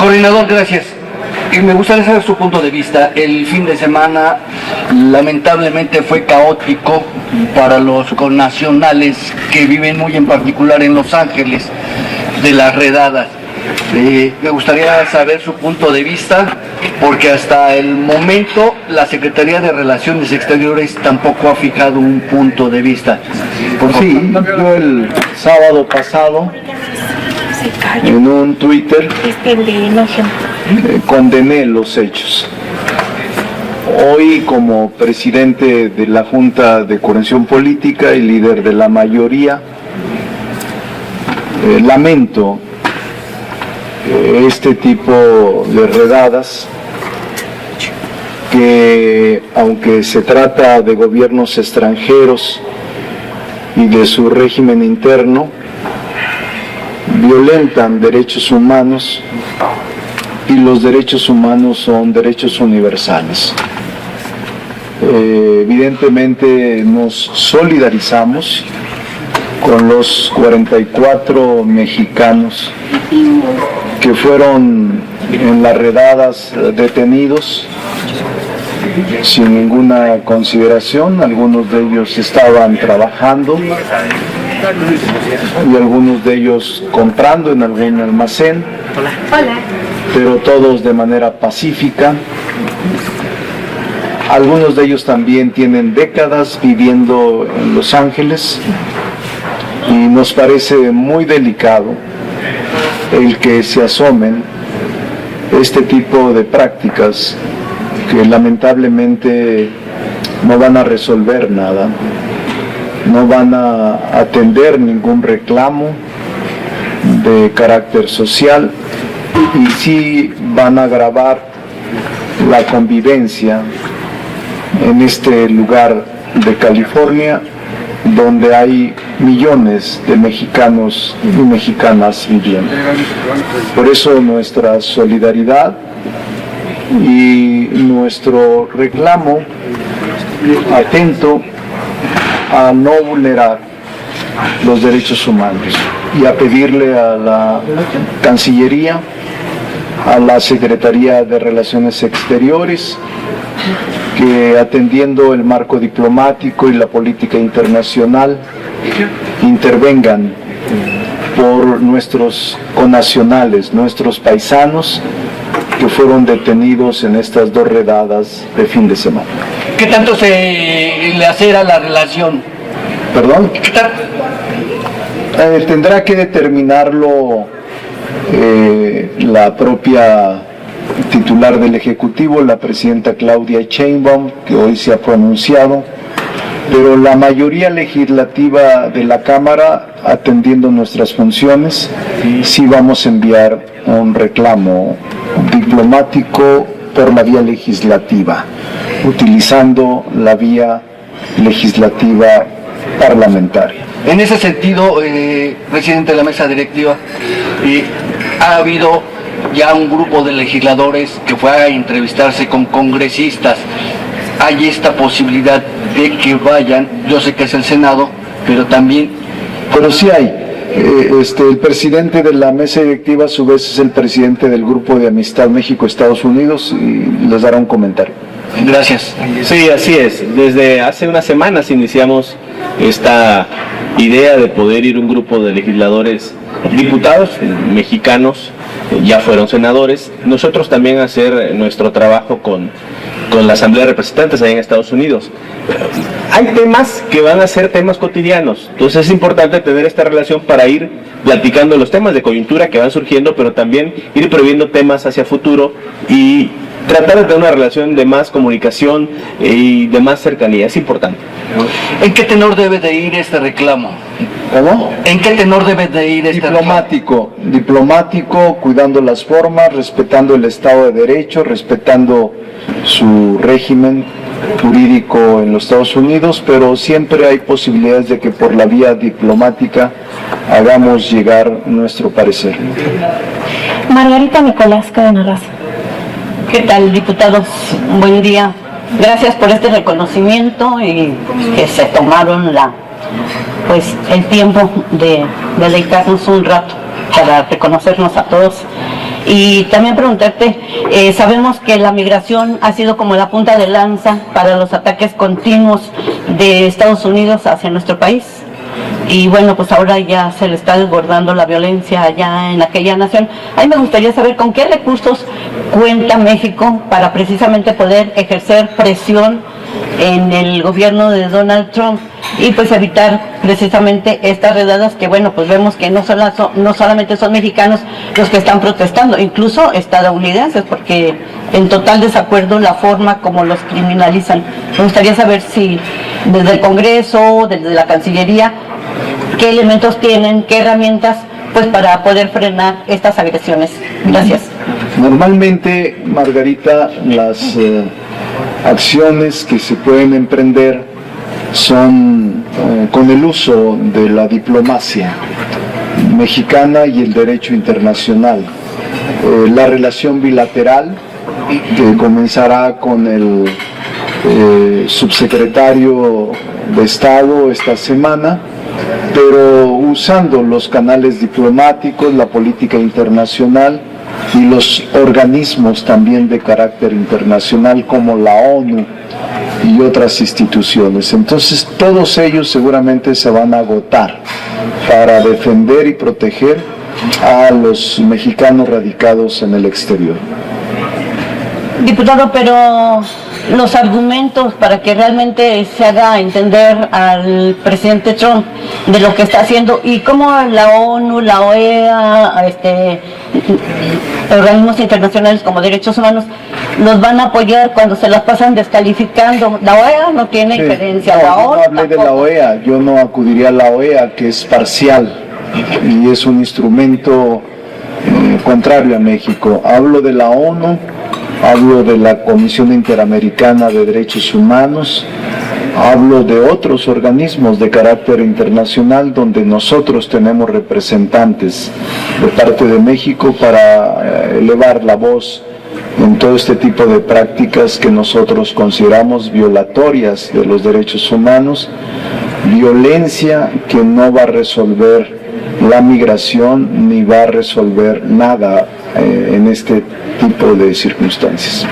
Coordinador, gracias. Me gustaría saber su punto de vista. El fin de semana lamentablemente fue caótico para los connacionales que viven muy en particular en Los Ángeles de las redadas. Me gustaría saber su punto de vista, porque hasta el momento la Secretaría de Relaciones Exteriores tampoco ha fijado un punto de vista. Sí, yo el sábado pasado en un Twitter condené los hechos. Hoy, como presidente de la Junta de Coordinación Política y líder de la mayoría, lamento este tipo de redadas que, aunque se trata de gobiernos extranjeros y de su régimen interno, violentan derechos humanos, y los derechos humanos son derechos universales. Evidentemente nos solidarizamos con los 44 mexicanos que fueron en las redadas detenidos sin ninguna consideración. Algunos de ellos estaban trabajando y algunos de ellos comprando en algún almacén, pero todos de manera pacífica. Algunos de ellos también tienen décadas viviendo en Los Ángeles, y nos parece muy delicado el que se asomen este tipo de prácticas que lamentablemente no van a resolver nada, no van a atender ningún reclamo de carácter social, y sí van a agravar la convivencia en este lugar de California, donde hay millones de mexicanos y mexicanas viviendo. Por eso nuestra solidaridad y nuestro reclamo atento a no vulnerar los derechos humanos, y a pedirle a la Cancillería, a la Secretaría de Relaciones Exteriores, que atendiendo el marco diplomático y la política internacional intervengan por nuestros connacionales, nuestros paisanos que fueron detenidos en estas dos redadas de fin de semana. ¿Qué tanto se le acera la relación? ¿Perdón? ¿Qué tanto? Tendrá que determinarlo la propia titular del Ejecutivo, la presidenta Claudia Sheinbaum, que hoy se ha pronunciado, pero la mayoría legislativa de la Cámara, atendiendo nuestras funciones, sí vamos a enviar un reclamo diplomático por la vía legislativa, utilizando la vía legislativa parlamentaria. En ese sentido, presidente de la mesa directiva, ha habido ya un grupo de legisladores que fue a entrevistarse con congresistas. Hay esta posibilidad de que vayan, yo sé que es el Senado, pero también... Pero sí hay. El presidente de la mesa directiva a su vez es el presidente del Grupo de Amistad México-Estados Unidos, y les dará un comentario. Gracias. Sí, así es. Desde hace unas semanas iniciamos esta idea de poder ir un grupo de legisladores, diputados mexicanos, ya fueron senadores, nosotros también hacer nuestro trabajo con la Asamblea de Representantes allá en Estados Unidos. Hay temas que van a ser temas cotidianos, entonces es importante tener esta relación para ir platicando los temas de coyuntura que van surgiendo, pero también ir previendo temas hacia futuro y tratar de tener una relación de más comunicación y de más cercanía. Es importante. ¿En qué tenor debe de ir este reclamo? ¿Cómo? ¿En qué tenor debe de ir este reclamo? Diplomático, cuidando las formas, respetando el Estado de Derecho, respetando su régimen jurídico en los Estados Unidos, pero siempre hay posibilidades de que por la vía diplomática hagamos llegar nuestro parecer. Margarita Nicolás Cadena Raza. ¿Qué tal, diputados? Buen día. Gracias por este reconocimiento y que se tomaron el tiempo de dedicarnos un rato para reconocernos a todos Y también preguntarte, sabemos que la migración ha sido como la punta de lanza para los ataques continuos de Estados Unidos hacia nuestro país. Y bueno, pues ahora ya se le está desbordando la violencia allá en aquella nación. A mí me gustaría saber con qué recursos cuenta México para precisamente poder ejercer presión en el gobierno de Donald Trump y pues evitar precisamente estas redadas que bueno, pues vemos que no solamente son mexicanos los que están protestando, incluso estadounidenses, porque en total desacuerdo la forma como los criminalizan. Me gustaría saber si desde el Congreso, desde la Cancillería, qué elementos tienen, qué herramientas pues para poder frenar estas agresiones. Gracias. Normalmente, Margarita, las acciones que se pueden emprender son con el uso de la diplomacia mexicana y el derecho internacional. La relación bilateral, que comenzará con el subsecretario de Estado esta semana, pero usando los canales diplomáticos, la política internacional y los organismos también de carácter internacional como la ONU y otras instituciones. Entonces todos ellos seguramente se van a agotar para defender y proteger a los mexicanos radicados en el exterior. Diputado, pero los argumentos para que realmente se haga entender al presidente Trump de lo que está haciendo y cómo la ONU, la OEA, organismos internacionales como derechos humanos los van a apoyar cuando se las pasan descalificando. La OEA no tiene injerencia. No, la yo ONU no hablé de la OEA, yo no acudiría a la OEA, que es parcial y es un instrumento contrario a México. Hablo de la ONU, hablo de la Comisión Interamericana de Derechos Humanos, hablo de otros organismos de carácter internacional donde nosotros tenemos representantes de parte de México para elevar la voz en todo este tipo de prácticas que nosotros consideramos violatorias de los derechos humanos, violencia que no va a resolver la migración ni va a resolver nada en este tipo de circunstancias.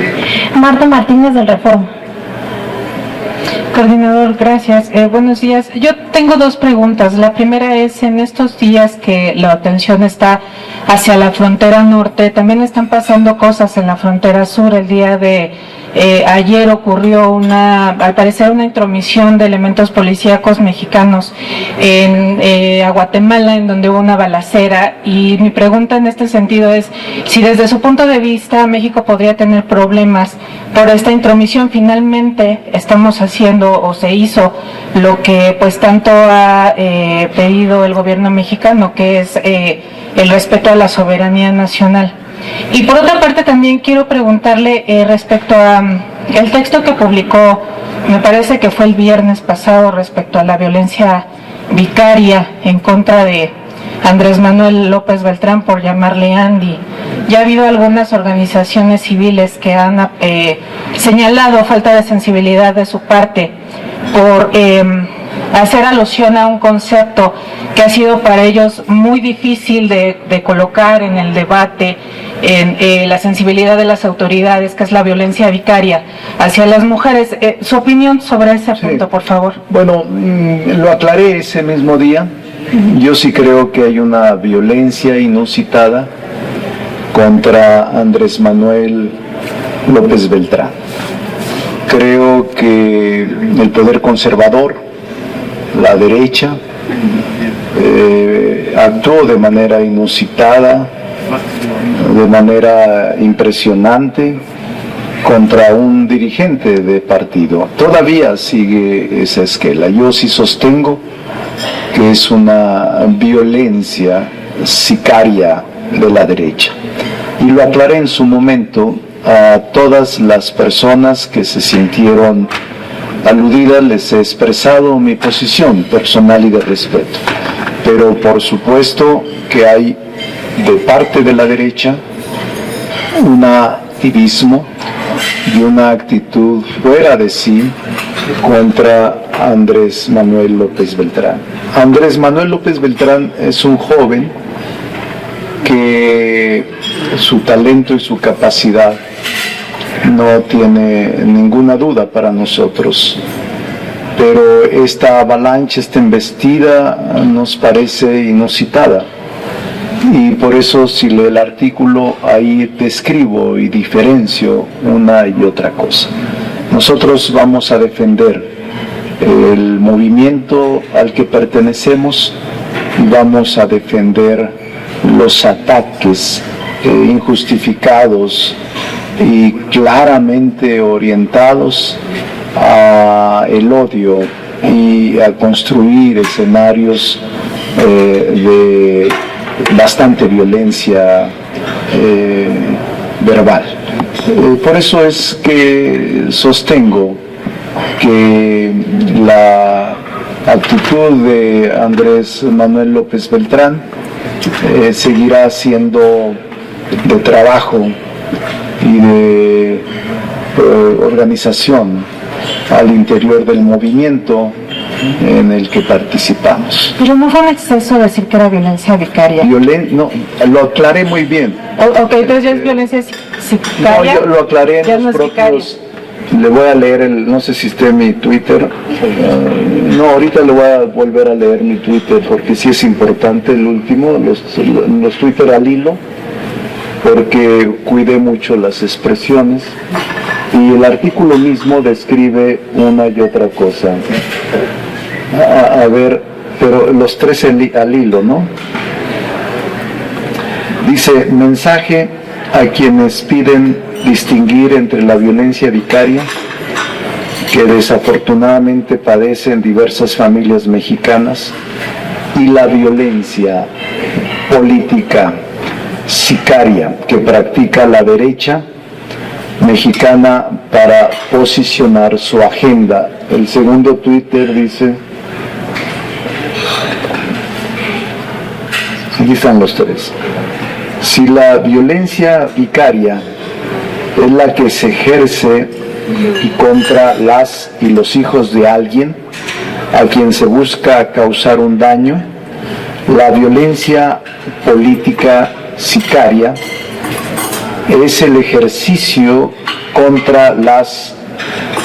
Marta Martínez del Reforma. Coordinador, gracias. Buenos días. Yo tengo dos preguntas. La primera es, en estos días que la atención está hacia la frontera norte, también están pasando cosas en la frontera sur. El día de ayer ocurrió al parecer una intromisión de elementos policíacos mexicanos a Guatemala, en donde hubo una balacera, y mi pregunta en este sentido es si desde su punto de vista México podría tener problemas por esta intromisión. Finalmente estamos haciendo o se hizo lo que pues tanto ha pedido el gobierno mexicano, que es el respeto a la soberanía nacional. Y por otra parte también quiero preguntarle respecto a el texto que publicó, me parece que fue el viernes pasado, respecto a la violencia vicaria en contra de Andrés Manuel López Beltrán, por llamarle Andy. Ya ha habido algunas organizaciones civiles que han señalado falta de sensibilidad de su parte por hacer alusión a un concepto que ha sido para ellos muy difícil de colocar en el debate, en la sensibilidad de las autoridades, que es la violencia vicaria hacia las mujeres. Su opinión sobre ese punto, por favor. Bueno, lo aclaré ese mismo día. Yo sí creo que hay una violencia inusitada contra Andrés Manuel López Beltrán. Creo que el poder conservador, la derecha, actuó de manera inusitada, de manera impresionante contra un dirigente de partido. Todavía sigue esa esquela. Yo sí sostengo que es una violencia sicaria de la derecha. Y lo aclaré en su momento a todas las personas que se sintieron aludidas, les he expresado mi posición personal y de respeto. Pero por supuesto que hay de parte de la derecha un activismo y una actitud fuera de sí contra Andrés Manuel López Beltrán. Andrés Manuel López Beltrán es un joven que su talento y su capacidad no tiene ninguna duda para nosotros. Pero esta avalancha, esta embestida, nos parece inusitada. Y por eso, si lee el artículo, ahí describo y diferencio una y otra cosa. Nosotros vamos a defender el movimiento al que pertenecemos y vamos a defender los ataques injustificados y claramente orientados a el odio y a construir escenarios de bastante violencia verbal. Por eso es que sostengo que la actitud de Andrés Manuel López Beltrán seguirá siendo de trabajo y de organización al interior del movimiento en el que participamos. Pero no fue un exceso decir que era violencia vicaria. No, lo aclaré muy bien. Ok, entonces ya es violencia sicaria. No, yo lo aclaré en los propios. Le voy a leer no sé si esté en mi Twitter. No, ahorita le voy a volver a leer mi Twitter porque sí es importante el último, los Twitter al hilo, porque cuidé mucho las expresiones y el artículo mismo describe una y otra cosa. A ver, pero los tres al hilo, ¿no? Dice: mensaje a quienes piden distinguir entre la violencia vicaria que desafortunadamente padecen diversas familias mexicanas y la violencia política sicaria que practica la derecha mexicana para posicionar su agenda. El segundo Twitter dice, aquí están los tres: si la violencia vicaria es la que se ejerce contra las y los hijos de alguien a quien se busca causar un daño, la violencia política sicaria es el ejercicio contra las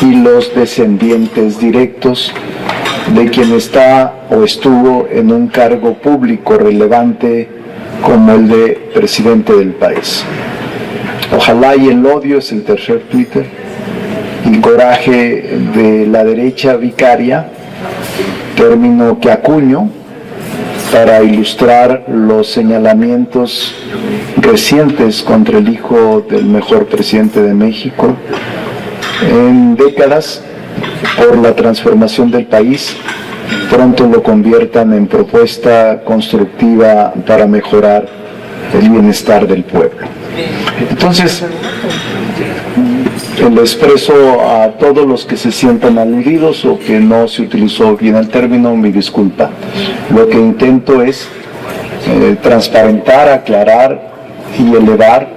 y los descendientes directos de quien está o estuvo en un cargo público relevante como el de presidente del país. Ojalá y el odio, es el tercer Twitter, el coraje de la derecha vicaria, término que acuño para ilustrar los señalamientos recientes contra el hijo del mejor presidente de México en décadas por la transformación del país, pronto lo conviertan en propuesta constructiva para mejorar el bienestar del pueblo. Entonces, le expreso a todos los que se sientan aludidos o que no se utilizó bien el término, mi disculpa. Lo que intento es transparentar, aclarar y elevar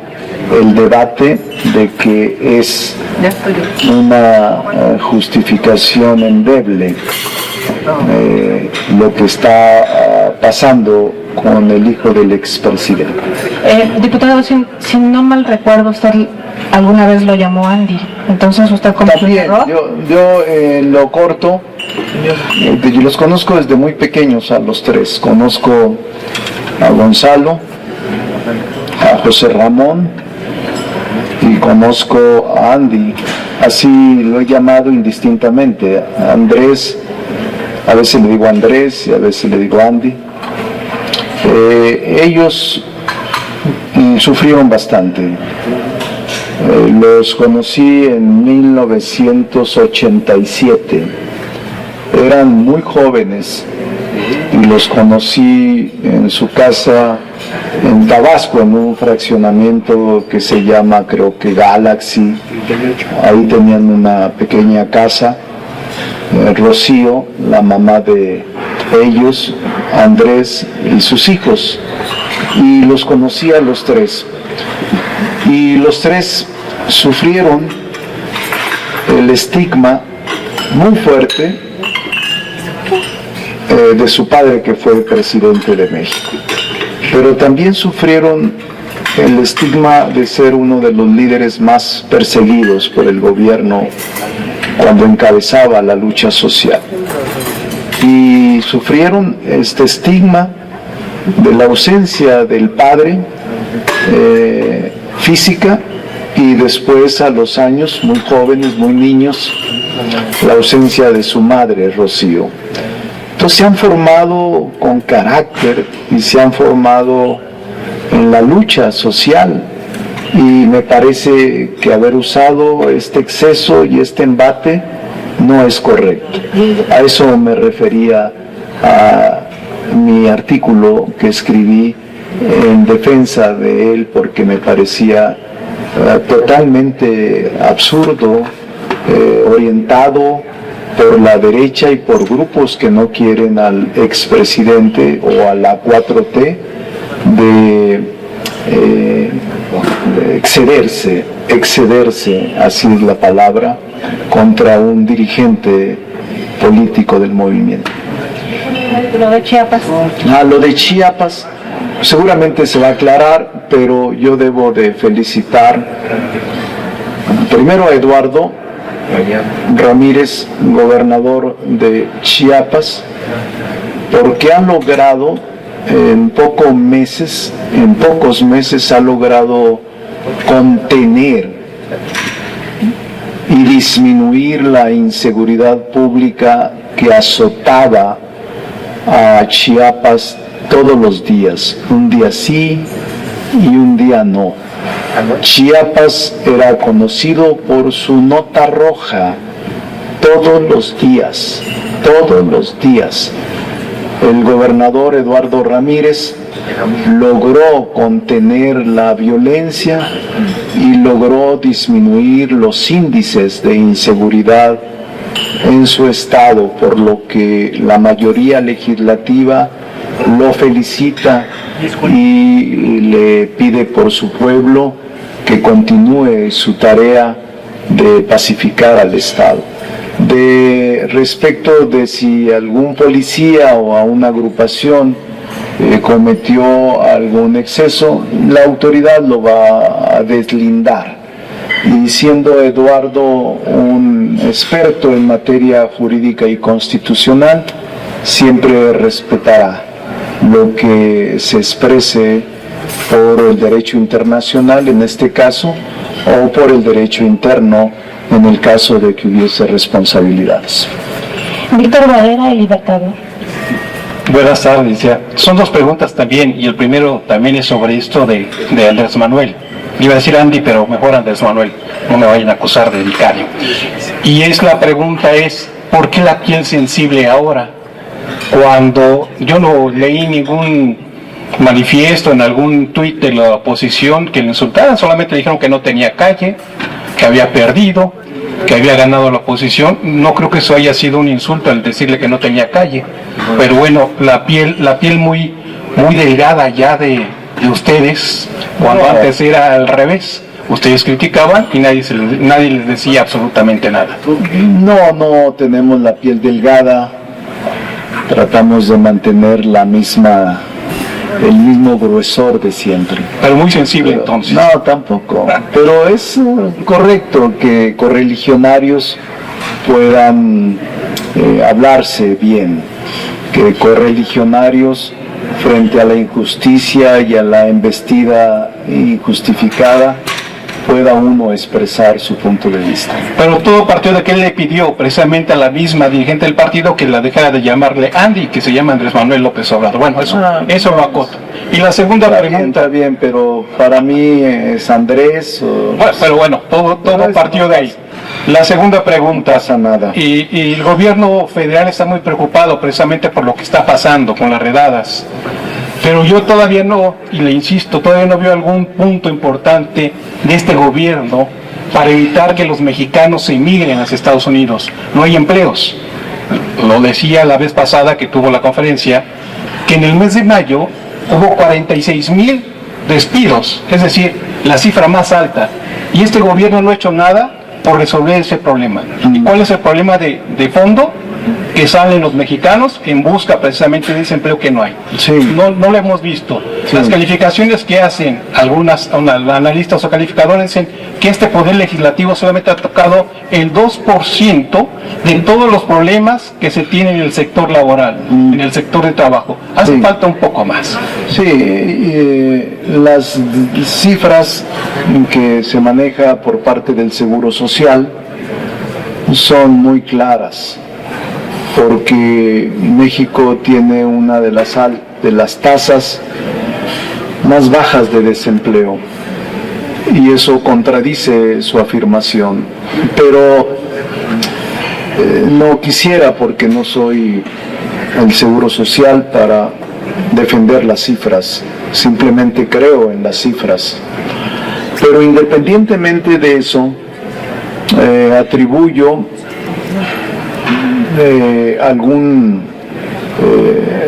el debate de que es una justificación endeble lo que está pasando con el hijo del expresidente. Diputado, si no mal recuerdo, usted alguna vez lo llamó Andy, entonces usted cometió un error. Yo lo corto. Yo los conozco desde muy pequeños a los tres. Conozco a Gonzalo, a José Ramón y conozco a Andy. Así lo he llamado indistintamente. A Andrés, a veces le digo Andrés y a veces le digo Andy. Ellos sufrieron bastante. Los conocí en 1987. Eran muy jóvenes y los conocí en su casa en Tabasco, en un fraccionamiento que se llama, creo que Galaxy. Ahí tenían una pequeña casa. Rocío, la mamá de ellos, Andrés y sus hijos, y los conocí a los tres, y los tres sufrieron el estigma muy fuerte de su padre, que fue presidente de México, pero también sufrieron el estigma de ser uno de los líderes más perseguidos por el gobierno cuando encabezaba la lucha social. Y sufrieron este estigma de la ausencia del padre física, y después, a los años, muy jóvenes, muy niños, la ausencia de su madre, Rocío. Entonces se han formado con carácter y se han formado en la lucha social, y me parece que haber usado este exceso y este embate no es correcto. A eso me refería a mi artículo que escribí en defensa de él, porque me parecía totalmente absurdo, orientado por la derecha y por grupos que no quieren al expresidente o a la 4T de excederse, así es la palabra, contra un dirigente político del movimiento. Lo de Chiapas. Lo de Chiapas seguramente se va a aclarar, pero yo debo de felicitar primero a Eduardo Ramírez, gobernador de Chiapas, porque ha logrado en pocos meses ha logrado contener y disminuir la inseguridad pública que azotaba a Chiapas todos los días, un día sí y un día no. Chiapas era conocido por su nota roja todos los días. El gobernador Eduardo Ramírez logró contener la violencia y logró disminuir los índices de inseguridad en su estado, por lo que la mayoría legislativa lo felicita y le pide por su pueblo que continúe su tarea de pacificar al Estado. Respecto de si algún policía o a una agrupación cometió algún exceso, la autoridad lo va a deslindar. Y siendo Eduardo un experto en materia jurídica y constitucional, siempre respetará lo que se exprese por el derecho internacional en este caso, o por el derecho interno en el caso de que hubiese responsabilidades. Víctor Badera, El Libertador. Buenas tardes. Son dos preguntas también, y el primero también es sobre esto de Andrés Manuel. Iba a decir Andy, pero mejor Andrés Manuel, no me vayan a acusar de vicario. Y la pregunta es, ¿por qué la piel sensible ahora? Cuando yo no leí ningún manifiesto en algún tuit de la oposición que le insultaran, solamente dijeron que no tenía calle, que había perdido, que había ganado la oposición. No creo que eso haya sido un insulto al decirle que no tenía calle, pero bueno, la piel muy delgada ya de ustedes, cuando antes era al revés. Ustedes criticaban y nadie les decía absolutamente nada. No tenemos la piel delgada, tratamos de mantener el mismo gruesor de siempre. Pero muy sensible entonces. No, tampoco. Pero es correcto que correligionarios puedan hablarse bien, que correligionarios frente a la injusticia y a la embestida injustificada pueda uno expresar su punto de vista. Pero todo partió de que él le pidió precisamente a la misma dirigente del partido que la dejara de llamarle Andy, que se llama Andrés Manuel López Obrador. Bueno, eso lo acoto. Y la segunda pregunta... Está bien, pero para mí es Andrés... Pero bueno, todo partió de ahí. La segunda pregunta... No pasa nada. Y el gobierno federal está muy preocupado precisamente por lo que está pasando con las redadas. Pero yo todavía no, y le insisto, todavía no veo algún punto importante de este gobierno para evitar que los mexicanos se emigren hacia Estados Unidos. No hay empleos. Lo decía la vez pasada que tuvo la conferencia, que en el mes de mayo hubo 46,000 despidos, es decir, la cifra más alta. Y este gobierno no ha hecho nada por resolver ese problema. ¿Y cuál es el problema de fondo? que salen los mexicanos en busca precisamente de ese empleo que no hay. Sí. No lo hemos visto. Sí. Las calificaciones que hacen algunas analistas o calificadores dicen que este poder legislativo solamente ha tocado el 2% de todos los problemas que se tienen en el sector laboral, en el sector de trabajo. Hace Sí. falta un poco más. Sí, las cifras que se maneja por parte del Seguro Social son muy claras, porque México tiene una de las tasas más bajas de desempleo, y eso contradice su afirmación. Pero no quisiera, porque no soy el Seguro Social, para defender las cifras, simplemente creo en las cifras. Pero independientemente de eso, atribuyo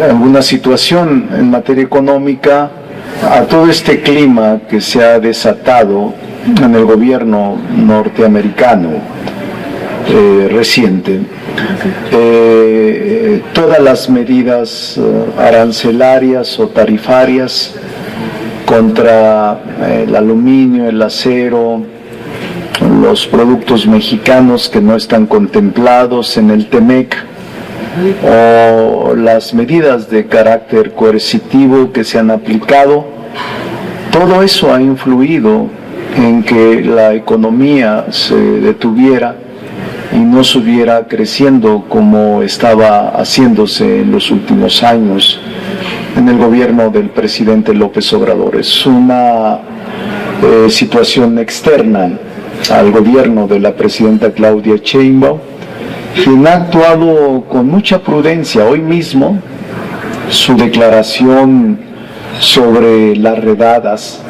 alguna situación en materia económica a todo este clima que se ha desatado en el gobierno norteamericano reciente. Todas las medidas arancelarias o tarifarias contra el aluminio, el acero, los productos mexicanos que no están contemplados en el TEMEC, o las medidas de carácter coercitivo que se han aplicado, todo eso ha influido en que la economía se detuviera y no estuviera creciendo como estaba haciéndose en los últimos años en el gobierno del presidente López Obrador. Es una situación externa al gobierno de la presidenta Claudia Sheinbaum, quien ha actuado con mucha prudencia. Hoy mismo su declaración sobre las redadas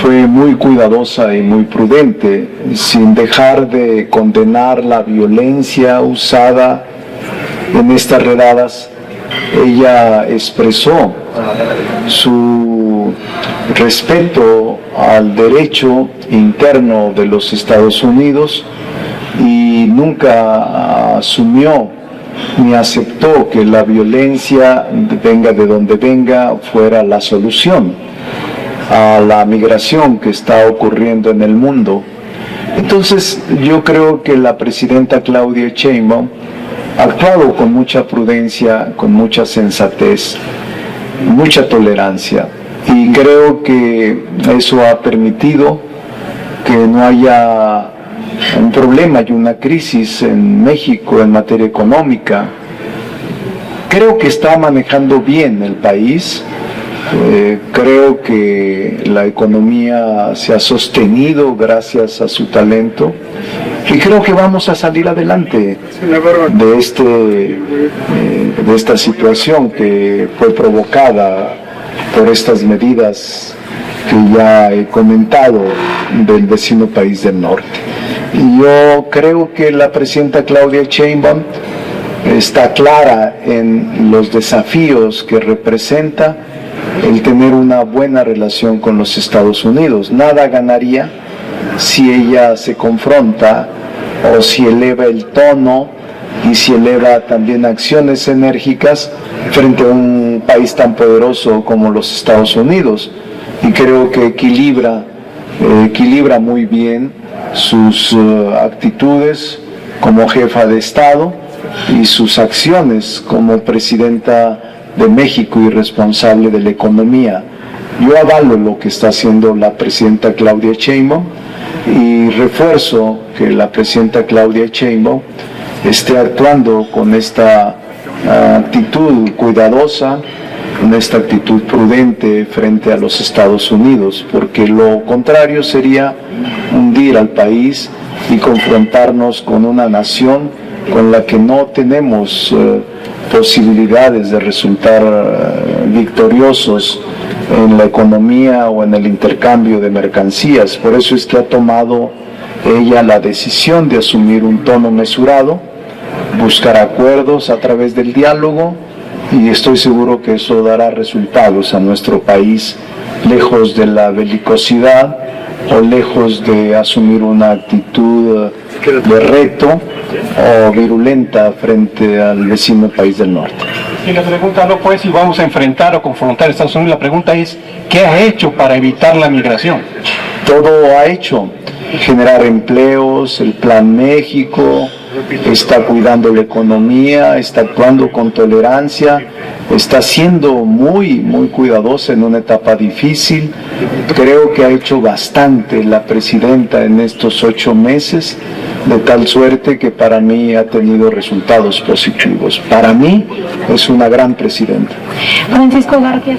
fue muy cuidadosa y muy prudente, sin dejar de condenar la violencia usada en estas redadas. Ella expresó su respeto al derecho interno de los Estados Unidos y nunca asumió ni aceptó que la violencia, venga de donde venga, fuera la solución a la migración que está ocurriendo en el mundo. Entonces yo creo que la presidenta Claudia Sheinbaum ha actuado con mucha prudencia, con mucha sensatez, mucha tolerancia, y creo que eso ha permitido que no haya un problema y una crisis en México en materia económica. Creo que está manejando bien el país. Creo que la economía se ha sostenido gracias a su talento, y creo que vamos a salir adelante de esta situación que fue provocada por estas medidas que ya he comentado del vecino país del norte. Y yo creo que la presidenta Claudia Sheinbaum está clara en los desafíos que representa el tener una buena relación con los Estados Unidos. Nada ganaría si ella se confronta, o si eleva el tono y si eleva también acciones enérgicas frente a un país tan poderoso como los Estados Unidos. Y creo que equilibra muy bien sus actitudes como jefa de Estado y sus acciones como presidenta de México y responsable de la economía. Yo avalo lo que está haciendo la presidenta Claudia Sheinbaum y refuerzo que la presidenta Claudia Sheinbaum esté actuando con esta actitud cuidadosa, con esta actitud prudente frente a los Estados Unidos, porque lo contrario sería hundir al país y confrontarnos con una nación con la que no tenemos posibilidades de resultar victoriosos en la economía o en el intercambio de mercancías. Por eso es que ha tomado ella la decisión de asumir un tono mesurado, buscar acuerdos a través del diálogo, y estoy seguro que eso dará resultados a nuestro país, lejos de la belicosidad, o lejos de asumir una actitud de reto o virulenta frente al vecino país del norte. Y la pregunta no fue si vamos a enfrentar o confrontar a Estados Unidos, la pregunta es ¿qué ha hecho para evitar la migración? Todo ha hecho, generar empleos, el Plan México, está cuidando la economía, está actuando con tolerancia, está siendo muy cuidadosa en una etapa difícil. Creo que ha hecho bastante la presidenta en estos 8 meses, de tal suerte que para mí ha tenido resultados positivos. Para mí es una gran presidenta. Francisco García.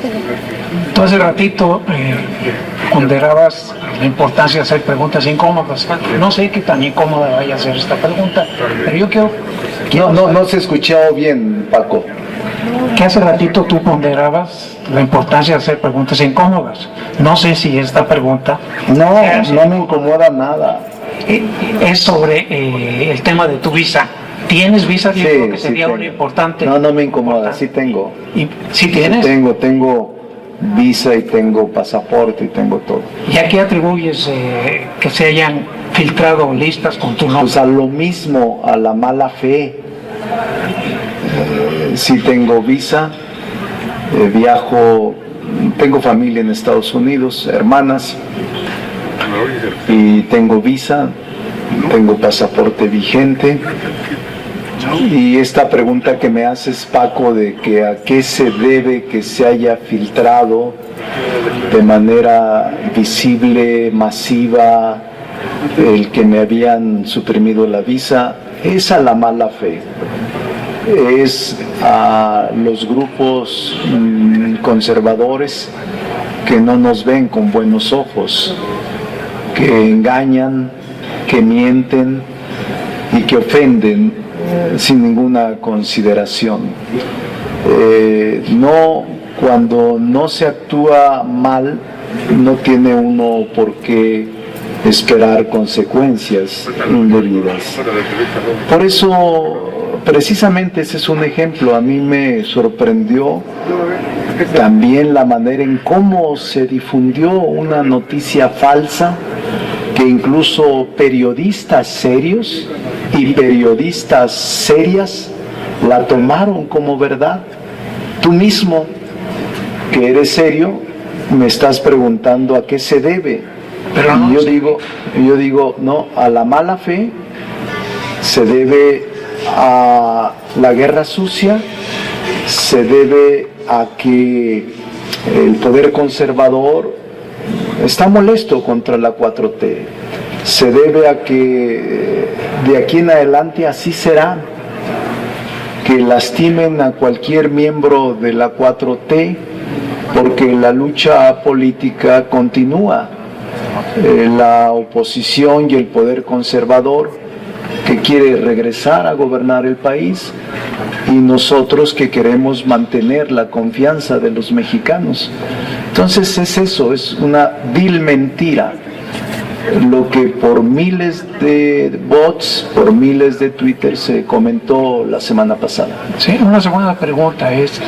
Tú hace ratito ponderabas la importancia de hacer preguntas incómodas. No sé qué tan incómoda vaya a ser esta pregunta, pero yo quiero... No se escuchó bien, Paco. Que hace ratito tú ponderabas la importancia de hacer preguntas incómodas. No sé si esta pregunta... No me incomoda nada. Es sobre el tema de tu visa. ¿Tienes visa? Yo creo que sería una importante... No me incomoda, sí tengo. ¿Y si tienes? Sí tengo visa y tengo pasaporte y tengo todo. ¿Y a qué atribuyes que se hayan filtrado listas con tu nombre? Pues a lo mismo, a la mala fe. Sí tengo visa, viajo, tengo familia en Estados Unidos, hermanas, y tengo visa, tengo pasaporte vigente. Y esta pregunta que me haces, Paco, de que a qué se debe que se haya filtrado de manera visible, masiva, el que me habían suprimido la visa, es a la mala fe. Es a los grupos conservadores que no nos ven con buenos ojos, que engañan, que mienten y que ofenden sin ninguna consideración. Cuando no se actúa mal, no tiene uno por qué esperar consecuencias indebidas. Por eso, precisamente ese es un ejemplo. A mí me sorprendió también la manera en cómo se difundió una noticia falsa, que incluso periodistas serios y periodistas serias la tomaron como verdad. Tú mismo, que eres serio, me estás preguntando a qué se debe. Pero no, yo digo, no, a la mala fe se debe a la guerra sucia, se debe a que el poder conservador está molesto contra la 4T, se debe a que de aquí en adelante así será, que lastimen a cualquier miembro de la 4T, porque la lucha política continúa. La oposición y el poder conservador que quiere regresar a gobernar el país, y nosotros que queremos mantener la confianza de los mexicanos. Entonces es eso, es una vil mentira lo que por miles de bots, por miles de Twitter se comentó la semana pasada. Sí, una segunda pregunta es,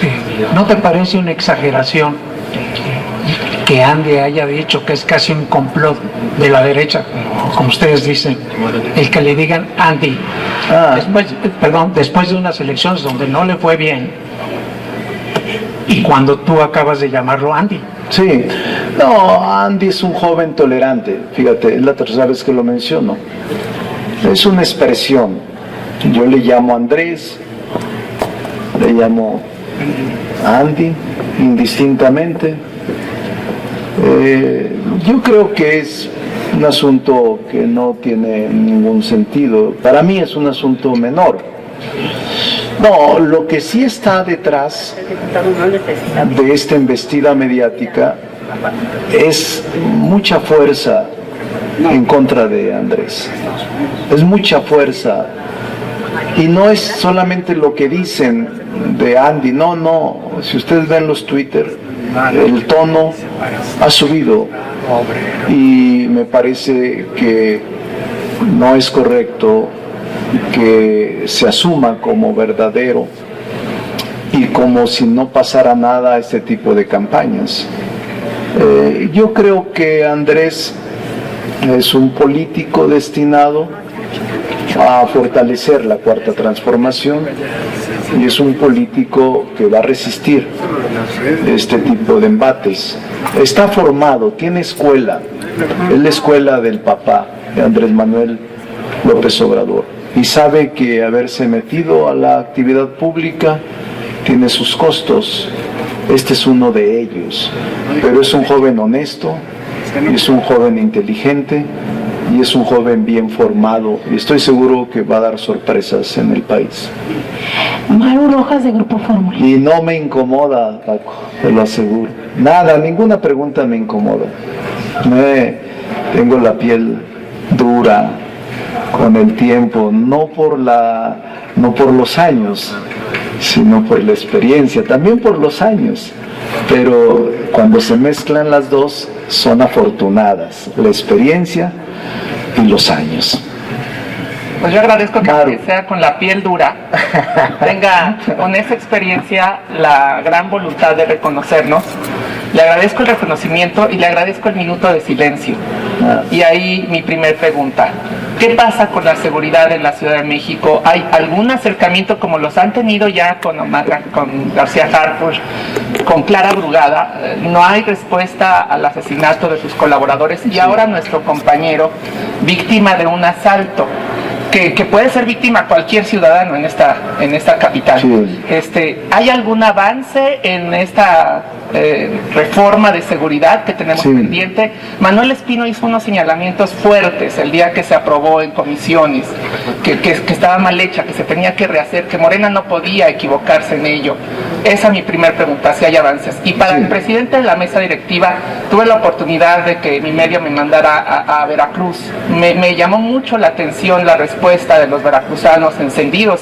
¿no te parece una exageración que Andy haya dicho que es casi un complot de la derecha, como ustedes dicen, el que le digan Andy, después de unas elecciones donde no le fue bien, y cuando tú acabas de llamarlo Andy? Sí, no, Andy es un joven tolerante, fíjate, es la tercera vez que lo menciono. Es una expresión. Yo le llamo Andrés, le llamo Andy, indistintamente. Yo creo que es un asunto que no tiene ningún sentido. Para mí es un asunto menor. No, lo que sí está detrás de esta embestida mediática es mucha fuerza en contra de Andrés. Es mucha fuerza. Y no es solamente lo que dicen de Andy, no. Si ustedes ven los Twitter, el tono ha subido y me parece que no es correcto que se asuma como verdadero y como si no pasara nada este tipo de campañas. Yo creo que Andrés es un político destinado a fortalecer la Cuarta Transformación y es un político que va a resistir este tipo de embates. Está formado, tiene escuela, es la escuela del papá de Andrés Manuel López Obrador y sabe que haberse metido a la actividad pública tiene sus costos. Este es uno de ellos, pero es un joven honesto, es un joven inteligente y es un joven bien formado y estoy seguro que va a dar sorpresas en el país. Maru Rojas de Grupo Fórmula. Y no me incomoda, Paco, te lo aseguro. Nada, ninguna pregunta me incomoda. Tengo la piel dura con el tiempo, no por los años, sino por la experiencia, también por los años. Pero cuando se mezclan las dos, son afortunadas, la experiencia y los años. Pues yo agradezco que sea con la piel dura, tenga con esa experiencia la gran voluntad de reconocernos. Le agradezco el reconocimiento y le agradezco el minuto de silencio. Y ahí mi primer pregunta. ¿Qué pasa con la seguridad en la Ciudad de México? ¿Hay algún acercamiento como los han tenido ya con García Harfuch, con Clara Brugada? No hay respuesta al asesinato de sus colaboradores y ahora nuestro compañero, víctima de un asalto. Que puede ser víctima cualquier ciudadano en esta capital. Sí. ¿Hay algún avance en esta reforma de seguridad que tenemos pendiente? Manuel Espino hizo unos señalamientos fuertes el día que se aprobó en comisiones, que estaba mal hecha, que se tenía que rehacer, que Morena no podía equivocarse en ello. Esa es mi primera pregunta, si hay avances. Y para el presidente de la mesa directiva, tuve la oportunidad de que mi medio me mandara a Veracruz. Me llamó mucho la atención la respuesta de los veracruzanos encendidos,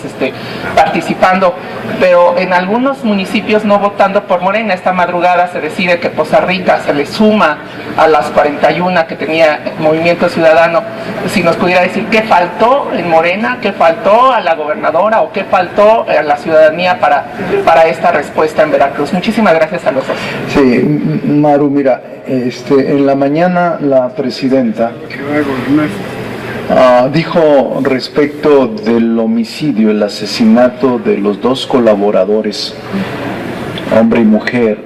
participando, pero en algunos municipios no votando por Morena. Esta madrugada se decide que Poza Rica se le suma a las 41 que tenía Movimiento Ciudadano. Si nos pudiera decir qué faltó en Morena, qué faltó a la gobernadora o qué faltó a la ciudadanía para esta respuesta en Veracruz. Muchísimas gracias a los dos. Sí, Maru, mira, en la mañana la presidenta dijo respecto del homicidio, el asesinato de los dos colaboradores, hombre y mujer,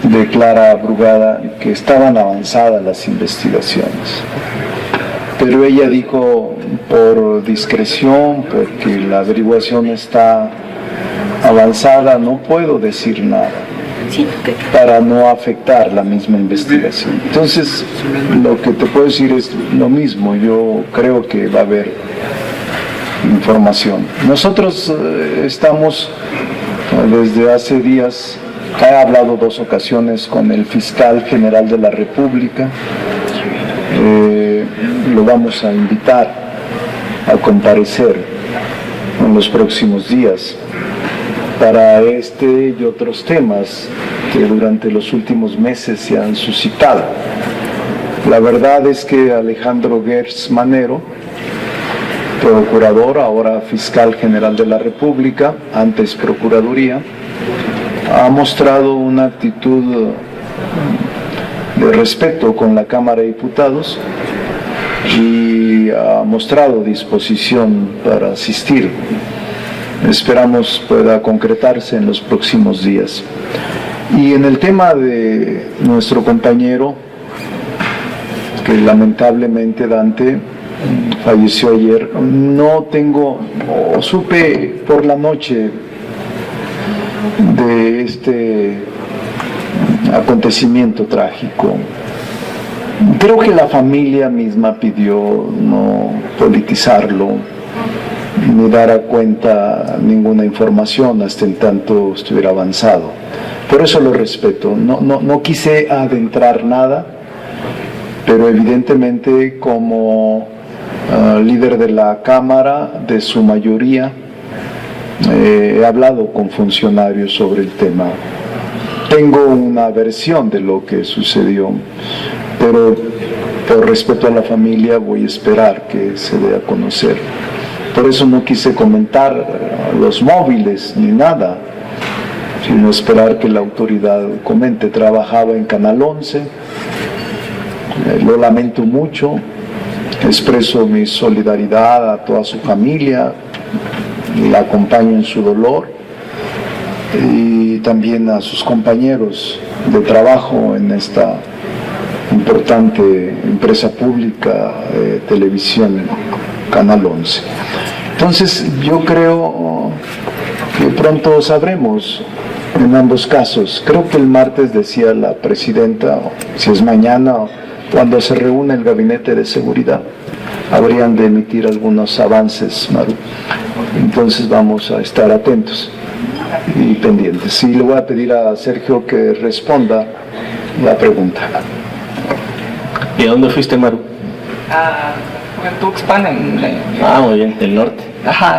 de Clara Brugada, que estaban avanzadas las investigaciones. Pero ella dijo, por discreción, porque la averiguación está avanzada, no puedo decir nada, para no afectar la misma investigación. Entonces, lo que te puedo decir es lo mismo. Yo creo que va a haber información. Nosotros estamos desde hace días, he hablado 2 ocasiones con el fiscal general de la República. Lo vamos a invitar a comparecer en los próximos días para este y otros temas que durante los últimos meses se han suscitado. La verdad es que Alejandro Gertz Manero, procurador, ahora fiscal general de la República, antes Procuraduría, ha mostrado una actitud de respeto con la Cámara de Diputados y ha mostrado disposición para asistir. Esperamos pueda concretarse en los próximos días. Y en el tema de nuestro compañero, que lamentablemente Dante falleció ayer, no tengo, supe por la noche de este acontecimiento trágico. Creo que la familia misma pidió no politizarlo ni dar a cuenta ninguna información hasta en tanto estuviera avanzado. Por eso lo respeto. No quise adentrar nada, pero evidentemente como líder de la Cámara, de su mayoría, he hablado con funcionarios sobre el tema. Tengo una versión de lo que sucedió, pero por respeto a la familia voy a esperar que se dé a conocer. Por eso no quise comentar los móviles ni nada, sino esperar que la autoridad comente. Trabajaba en Canal 11, Lo lamento mucho, expreso mi solidaridad a toda su familia, la acompaño en su dolor y también a sus compañeros de trabajo en esta importante empresa pública de televisión, Canal 11. Entonces yo creo que pronto sabremos en ambos casos. Creo que el martes decía la presidenta, si es mañana, cuando se reúne el gabinete de seguridad, habrían de emitir algunos avances, Maru. Entonces vamos a estar atentos y pendientes. Y le voy a pedir a Sergio que responda la pregunta. ¿Y a dónde fuiste, Maru? En Tuxpan, Muy bien, del norte.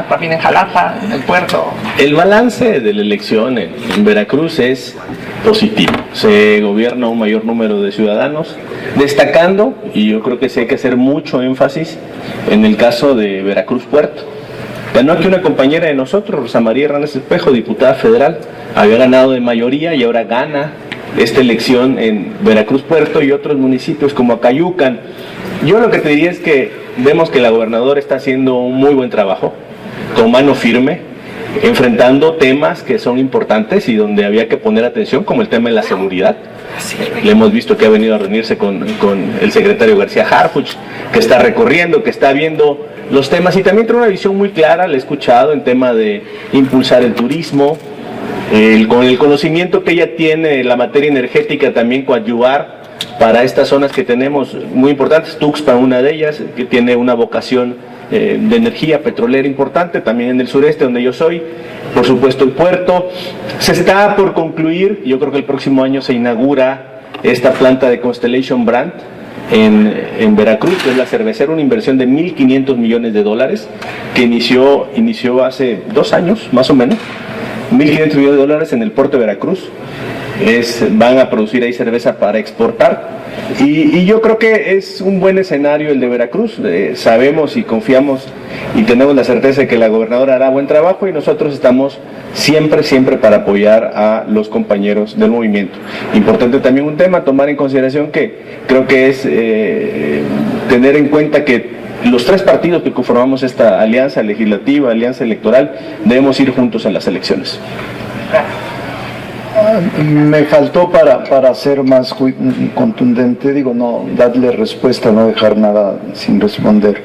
también en Jalapa, en el puerto. El balance de la elección en Veracruz es positivo. Se gobierna un mayor número de ciudadanos, destacando, y yo creo que sí hay que hacer mucho énfasis en el caso de Veracruz Puerto. Ganó aquí una compañera de nosotros, Rosa María Hernández Espejo, diputada federal, había ganado de mayoría y ahora gana esta elección en Veracruz Puerto y otros municipios como Acayucan. Yo lo que te diría es que vemos que la gobernadora está haciendo un muy buen trabajo, con mano firme, enfrentando temas que son importantes y donde había que poner atención, como el tema de la seguridad. Le hemos visto que ha venido a reunirse con el secretario García Harfuch, que está recorriendo, que está viendo los temas y también tiene una visión muy clara, le he escuchado, en tema de impulsar el turismo, con el conocimiento que ella tiene de la materia energética, también coadyuvar para estas zonas que tenemos muy importantes. Tuxpan, una de ellas, que tiene una vocación de energía petrolera importante, también en el sureste donde yo soy, por supuesto el puerto. Se está por concluir, yo creo que el próximo año se inaugura esta planta de Constellation Brand en Veracruz, que es la cervecera, una inversión de $1.500 millones que inició hace 2 años más o menos. $1.500 millones en el puerto de Veracruz. Van a producir ahí cerveza para exportar y yo creo que es un buen escenario el de Veracruz. Sabemos y confiamos y tenemos la certeza de que la gobernadora hará buen trabajo y nosotros estamos siempre para apoyar a los compañeros del movimiento. Importante también un tema, tomar en consideración que creo que es tener en cuenta que los 3 partidos que conformamos esta alianza legislativa, alianza electoral, debemos ir juntos a las elecciones. Me faltó para ser más contundente, no darle respuesta, no dejar nada sin responder,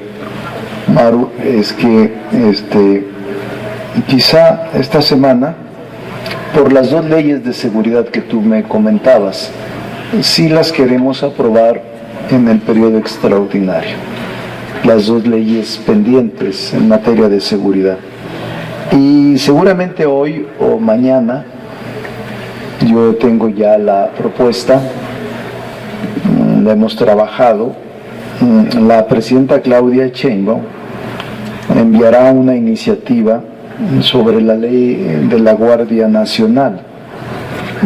Maru, es que quizá esta semana, por las 2 leyes de seguridad que tú me comentabas, sí las queremos aprobar en el periodo extraordinario, las 2 leyes pendientes en materia de seguridad, y seguramente hoy o mañana yo tengo ya la propuesta, la hemos trabajado. La presidenta Claudia Sheinbaum enviará una iniciativa sobre la ley de la Guardia Nacional.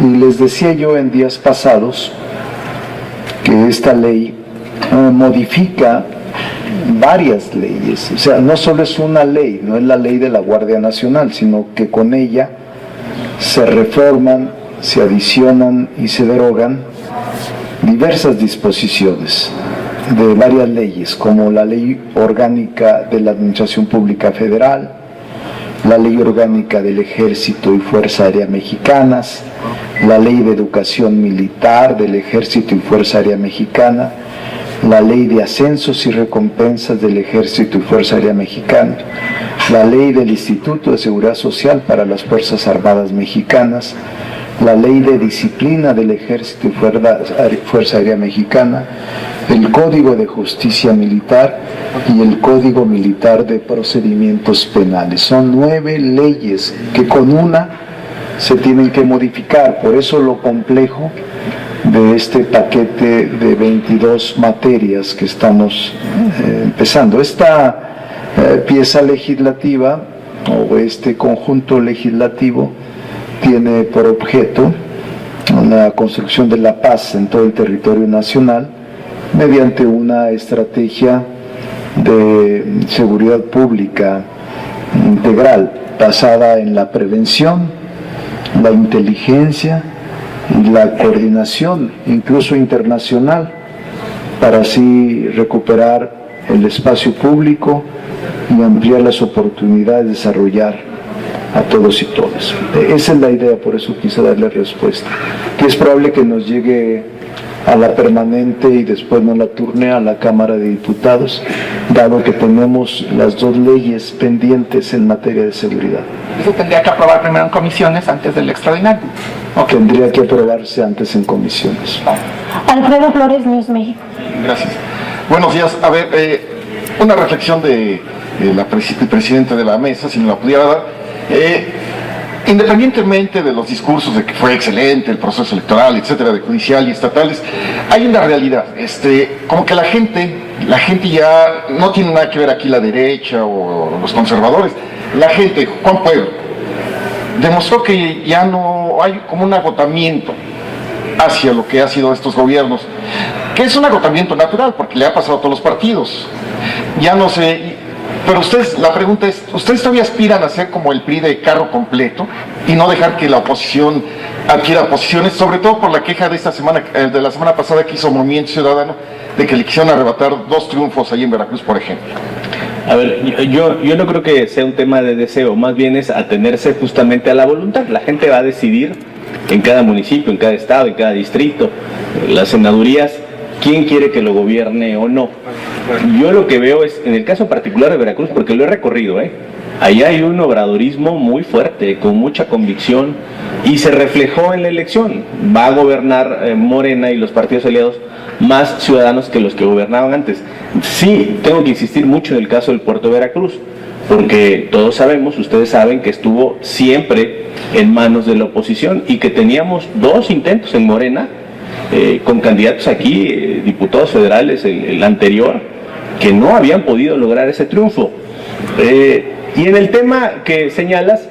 Y les decía yo en días pasados que esta ley modifica varias leyes. O sea, no solo es una ley, no es la ley de la Guardia Nacional, sino que con ella se reforman, se adicionan y se derogan diversas disposiciones de varias leyes, como la Ley Orgánica de la Administración Pública Federal, la Ley Orgánica del Ejército y Fuerza Aérea Mexicanas, la Ley de Educación Militar del Ejército y Fuerza Aérea Mexicana, la Ley de Ascensos y Recompensas del Ejército y Fuerza Aérea Mexicana, la Ley del Instituto de Seguridad Social para las Fuerzas Armadas Mexicanas, la Ley de Disciplina del Ejército y Fuerza Aérea Mexicana, el Código de Justicia Militar y el Código Militar de Procedimientos Penales. Son 9 leyes que con una se tienen que modificar, por eso lo complejo de este paquete de 22 materias que estamos empezando. Esta pieza legislativa o este conjunto legislativo tiene por objeto la construcción de la paz en todo el territorio nacional mediante una estrategia de seguridad pública integral basada en la prevención, la inteligencia y la coordinación, incluso internacional, para así recuperar el espacio público y ampliar las oportunidades de desarrollar a todos y todas. Esa es la idea, por eso quise darle respuesta. Que es probable que nos llegue a la permanente y después nos la turne a la Cámara de Diputados, dado que tenemos las dos leyes pendientes en materia de seguridad. Eso tendría que aprobar primero en comisiones antes del extraordinario. Okay. Tendría que aprobarse antes en comisiones. Alfredo Flores, News México. Gracias. Buenos días. A ver, una reflexión de el presidente de la mesa, si me la pudiera dar. Independientemente de los discursos de que fue excelente el proceso electoral, etcétera, de judicial y estatales, hay una realidad, como que la gente ya no tiene nada que ver aquí la derecha o los conservadores. La gente, Juan Pueblo, demostró que ya no hay como un agotamiento hacia lo que ha sido estos gobiernos, que es un agotamiento natural porque le ha pasado a todos los partidos. Ya no sé. Pero ustedes, la pregunta es, ¿ustedes todavía aspiran a ser como el PRI de carro completo y no dejar que la oposición adquiera posiciones, sobre todo por la queja de esta semana, de la semana pasada que hizo Movimiento Ciudadano, de que le quisieron arrebatar 2 triunfos ahí en Veracruz, por ejemplo? A ver, yo no creo que sea un tema de deseo, más bien es atenerse justamente a la voluntad. La gente va a decidir en cada municipio, en cada estado, en cada distrito, las senadurías, quién quiere que lo gobierne o no. Yo lo que veo es, en el caso particular de Veracruz, porque lo he recorrido, ahí hay un obradorismo muy fuerte, con mucha convicción, y se reflejó en la elección. Va a gobernar Morena y los partidos aliados más ciudadanos que los que gobernaban antes. Sí, tengo que insistir mucho en el caso del puerto de Veracruz, porque todos sabemos, ustedes saben que estuvo siempre en manos de la oposición y que teníamos 2 intentos en Morena, con candidatos aquí, diputados federales, el anterior, que no habían podido lograr ese triunfo. Y en el tema que señalas,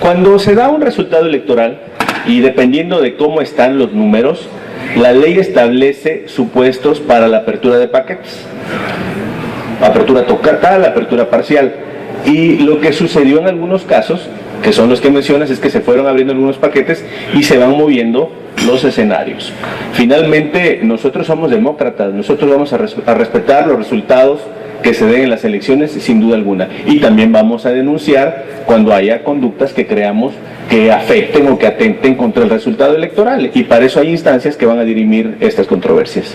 cuando se da un resultado electoral, y dependiendo de cómo están los números, la ley establece supuestos para la apertura de paquetes. Apertura total, apertura parcial. Y lo que sucedió en algunos casos, que son los que mencionas, es que se fueron abriendo algunos paquetes y se van moviendo los escenarios. Finalmente, nosotros somos demócratas, nosotros vamos a respetar los resultados que se den en las elecciones, sin duda alguna, y también vamos a denunciar cuando haya conductas que creamos que afecten o que atenten contra el resultado electoral, y para eso hay instancias que van a dirimir estas controversias.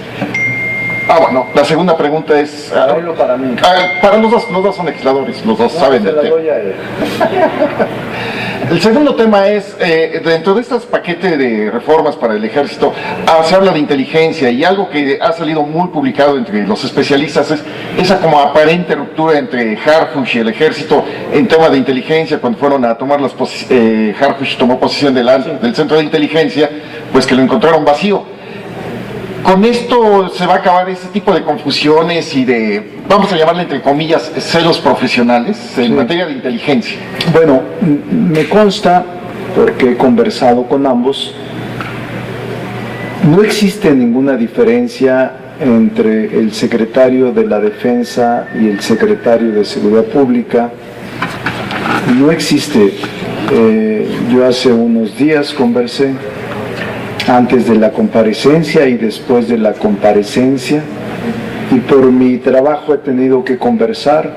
Bueno, la segunda pregunta es... para mí. Para los dos son legisladores, los dos saben del tema. El segundo tema es, dentro de estos paquetes de reformas para el ejército, se habla de inteligencia, y algo que ha salido muy publicado entre los especialistas es esa como aparente ruptura entre Harfuch y el ejército en tema de inteligencia. Cuando fueron a tomar las posiciones, Harfuch tomó posesión del centro de inteligencia, pues que lo encontraron vacío. ¿Con esto se va a acabar ese tipo de confusiones y de, vamos a llamarle entre comillas, celos profesionales en materia de inteligencia? Bueno, me consta, porque he conversado con ambos, no existe ninguna diferencia entre el secretario de la Defensa y el secretario de Seguridad Pública. No existe. Yo hace unos días conversé, antes de la comparecencia y después de la comparecencia, y por mi trabajo he tenido que conversar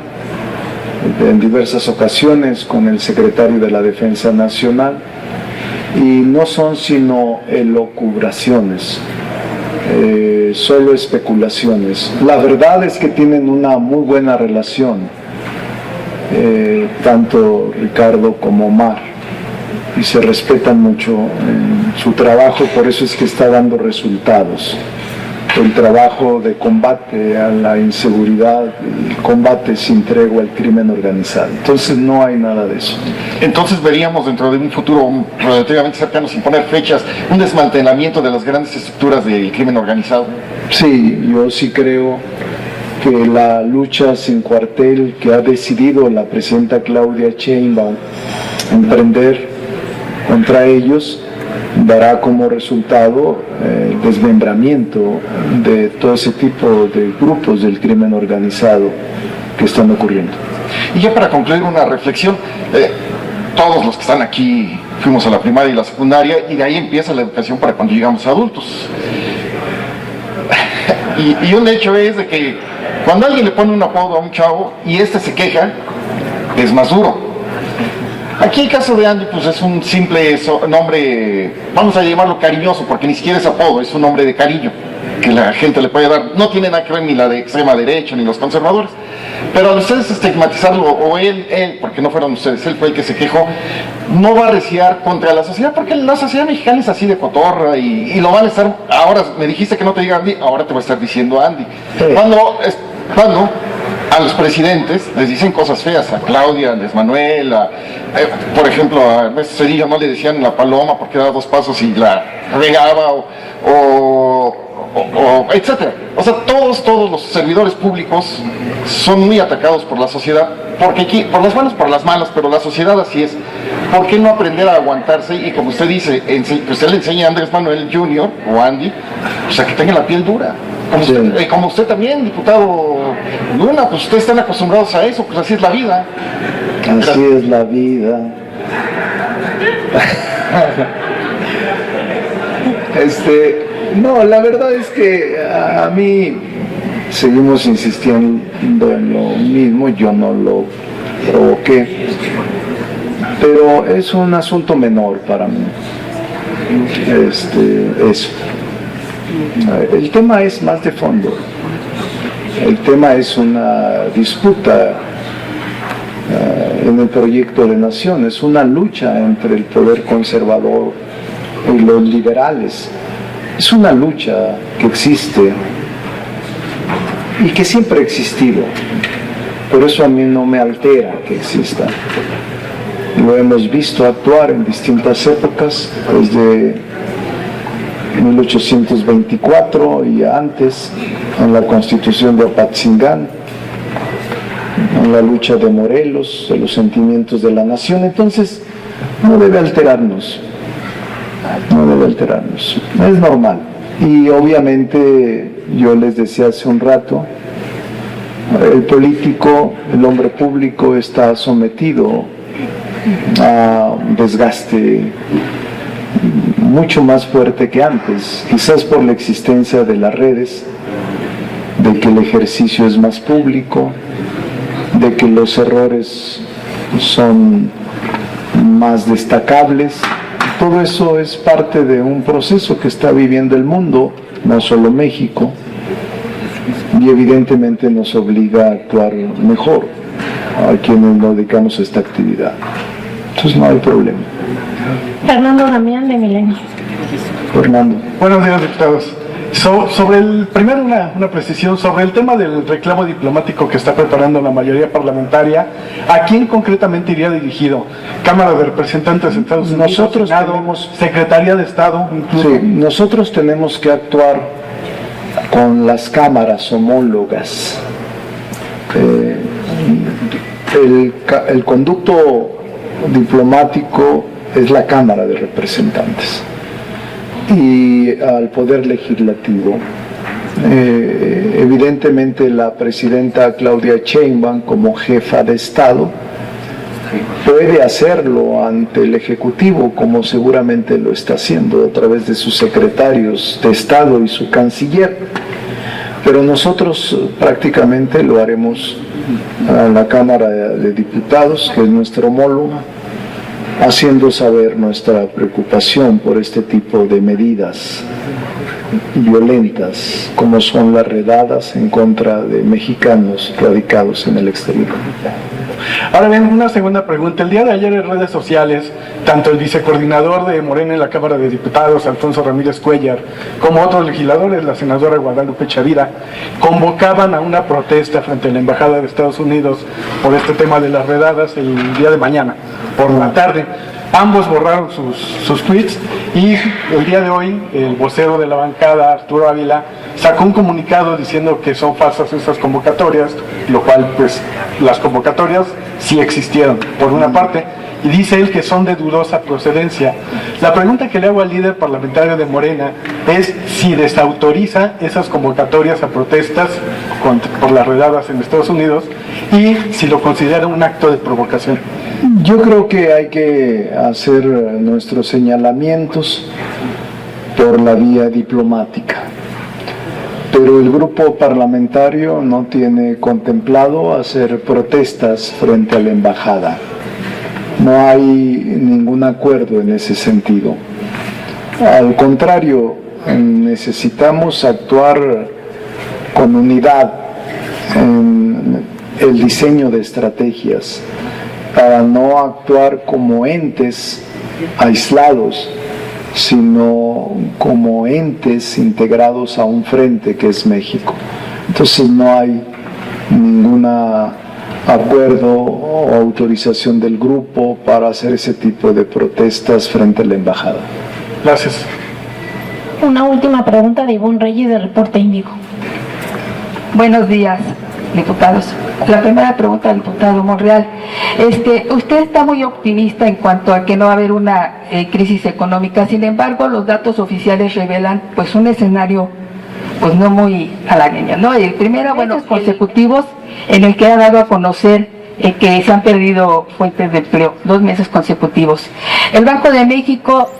en diversas ocasiones con el secretario de la Defensa Nacional, y no son sino elucubraciones, solo especulaciones. La verdad es que tienen una muy buena relación, tanto Ricardo como Omar, y se respetan mucho en su trabajo, por eso es que está dando resultados. El trabajo de combate a la inseguridad, el combate sin tregua al crimen organizado. Entonces no hay nada de eso. Entonces veríamos dentro de un futuro relativamente cercano, sin poner fechas, un desmantelamiento de las grandes estructuras del crimen organizado. Sí, yo sí creo que la lucha sin cuartel que ha decidido la presidenta Claudia Sheinbaum emprender contra ellos dará como resultado el desmembramiento de todo ese tipo de grupos del crimen organizado que están ocurriendo. Y ya para concluir una reflexión, todos los que están aquí fuimos a la primaria y la secundaria, y de ahí empieza la educación para cuando llegamos a adultos. Y un hecho es de que cuando alguien le pone un apodo a un chavo y este se queja, es más duro. Aquí el caso de Andy, pues es un simple nombre, vamos a llamarlo cariñoso, porque ni siquiera es apodo, es un nombre de cariño que la gente le puede dar. No tiene nada que ver ni la de extrema derecha ni los conservadores. Pero al ustedes estigmatizarlo, o él, porque no fueron ustedes, él fue el que se quejó, no va a reciar contra la sociedad, porque la sociedad mexicana es así de cotorra y lo van a estar. Ahora me dijiste que no te diga Andy, ahora te va a estar diciendo Andy. Sí. Cuando a los presidentes les dicen cosas feas, a Claudia, a Andrés Manuel, por ejemplo, a Ernesto Zedillo no le decían la paloma porque daba 2 pasos y la regaba, etcétera. O sea, todos los servidores públicos son muy atacados por la sociedad, porque aquí, por las buenas, por las malas, pero la sociedad así es. ¿Por qué no aprender a aguantarse? Y como usted dice, usted le enseña a Andrés Manuel Jr. o Andy, pues a que tenga la piel dura. Como usted también, diputado Luna, pues ustedes están acostumbrados a eso, pues así es la vida. Así es la vida. No, la verdad es que a mí seguimos insistiendo en lo mismo, yo no lo provoqué, pero es un asunto menor para mí. Eso. El tema es más de fondo. El tema es una disputa en el proyecto de nación, es una lucha entre el poder conservador y los liberales. Es una lucha que existe y que siempre ha existido. Por eso a mí no me altera que exista. Lo hemos visto actuar en distintas épocas, desde 1824 y antes, en la Constitución de Apatzingán, en la lucha de Morelos, de los sentimientos de la nación. Entonces, no debe alterarnos. No debe alterarnos. Es normal. Y obviamente, yo les decía hace un rato, el político, el hombre público está sometido a un desgaste mucho más fuerte que antes, quizás por la existencia de las redes, de que el ejercicio es más público, de que los errores son más destacables. Todo eso es parte de un proceso que está viviendo el mundo, no solo México, y evidentemente nos obliga a actuar mejor a quienes nos dedicamos a esta actividad. Entonces no hay problema. Fernando Damián, de Milenio. Fernando. Buenos días, diputados. Primero una precisión sobre el tema del reclamo diplomático que está preparando la mayoría parlamentaria. ¿A quién concretamente iría dirigido? ¿Cámara de Representantes de Estados Unidos? Nosotros Senado, tenemos, Secretaría de Estado, incluso. Sí, nosotros tenemos que actuar con las cámaras homólogas. El conducto diplomático es la Cámara de Representantes y al Poder Legislativo. Evidentemente la presidenta Claudia Sheinbaum, como jefa de Estado, puede hacerlo ante el Ejecutivo, como seguramente lo está haciendo a través de sus secretarios de Estado y su canciller, pero nosotros prácticamente lo haremos a la Cámara de Diputados, que es nuestro homólogo, haciendo saber nuestra preocupación por este tipo de medidas violentas, como son las redadas en contra de mexicanos radicados en el exterior. Ahora bien, una segunda pregunta. El día de ayer en redes sociales, tanto el vicecoordinador de Morena en la Cámara de Diputados, Alfonso Ramírez Cuellar, como otros legisladores, la senadora Guadalupe Chavira, convocaban a una protesta frente a la Embajada de Estados Unidos por este tema de las redadas el día de mañana, por la tarde. Ambos borraron sus tweets y el día de hoy el vocero de la bancada, Arturo Ávila, sacó un comunicado diciendo que son falsas esas convocatorias, lo cual pues las convocatorias sí existieron por una parte, y dice él que son de dudosa procedencia. La pregunta que le hago al líder parlamentario de Morena es si desautoriza esas convocatorias a protestas por las redadas en Estados Unidos y si lo considera un acto de provocación. Yo creo que hay que hacer nuestros señalamientos por la vía diplomática, pero el grupo parlamentario no tiene contemplado hacer protestas frente a la embajada. No hay ningún acuerdo en ese sentido. Al contrario, necesitamos actuar con unidad en el diseño de estrategias para no actuar como entes aislados, sino como entes integrados a un frente que es México. Entonces no hay ningún acuerdo o autorización del grupo para hacer ese tipo de protestas frente a la embajada. Gracias. Una última pregunta de Ivonne Reyes de Reporte Índigo. Buenos días, diputados. La primera pregunta al diputado Monreal. Usted está muy optimista en cuanto a que no va a haber una crisis económica. Sin embargo, los datos oficiales revelan pues un escenario pues no muy halagüeño, ¿no? El primero, bueno, consecutivos en el que ha dado a conocer que se han perdido fuentes de empleo, 2 meses consecutivos. El Banco de México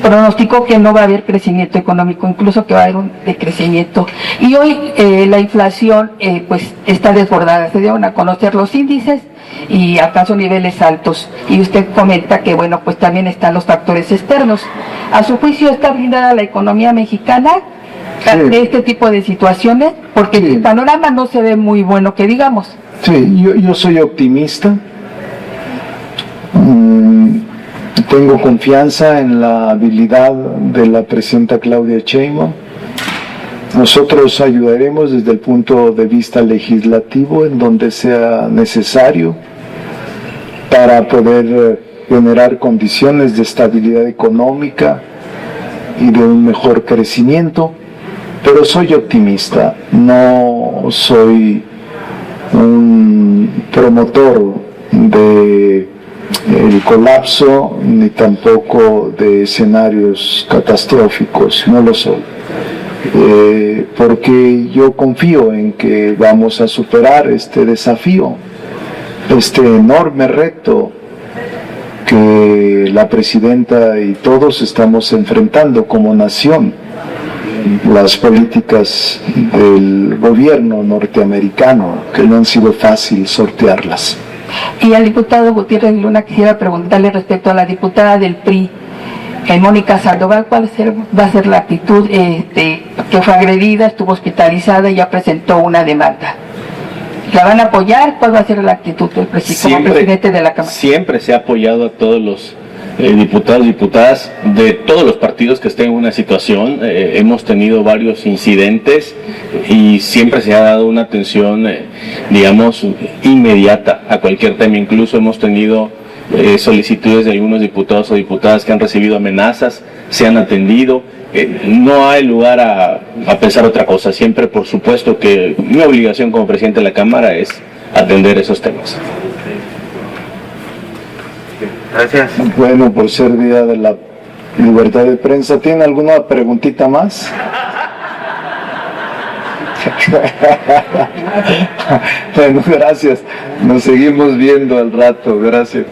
pronosticó que no va a haber crecimiento económico, incluso que va a haber un decrecimiento. Y hoy la inflación pues está desbordada, se dieron a conocer los índices y acaso niveles altos. Y usted comenta que bueno, pues también están los factores externos. A su juicio, ¿está blindada la economía mexicana de este tipo de situaciones? Porque el panorama no se ve muy bueno, que digamos. Sí, yo soy optimista. Tengo confianza en la habilidad de la presidenta Claudia Sheinbaum. Nosotros ayudaremos desde el punto de vista legislativo en donde sea necesario para poder generar condiciones de estabilidad económica y de un mejor crecimiento, pero soy optimista, no soy un promotor de el colapso ni tampoco de escenarios catastróficos, no lo soy, porque yo confío en que vamos a superar este desafío, este enorme reto que la presidenta y todos estamos enfrentando como nación. Las políticas del gobierno norteamericano, que no han sido fácil sortearlas. Y al diputado Gutiérrez Luna quisiera preguntarle respecto a la diputada del PRI, Mónica Sandoval, ¿cuál va a ser la actitud que fue agredida, estuvo hospitalizada y ya presentó una demanda? ¿La van a apoyar? ¿Cuál va a ser la actitud del como presidente de la Cámara? Siempre se ha apoyado a todos los diputados y diputadas de todos los partidos que estén en una situación. Hemos tenido varios incidentes y siempre se ha dado una atención, digamos, inmediata a cualquier tema. Incluso hemos tenido solicitudes de algunos diputados o diputadas que han recibido amenazas, se han atendido. No hay lugar a pensar otra cosa. Siempre, por supuesto, que mi obligación como presidente de la Cámara es atender esos temas. Gracias. Bueno, por ser Día de la Libertad de Prensa, ¿tiene alguna preguntita más? Bueno, gracias. Nos seguimos viendo al rato. Gracias.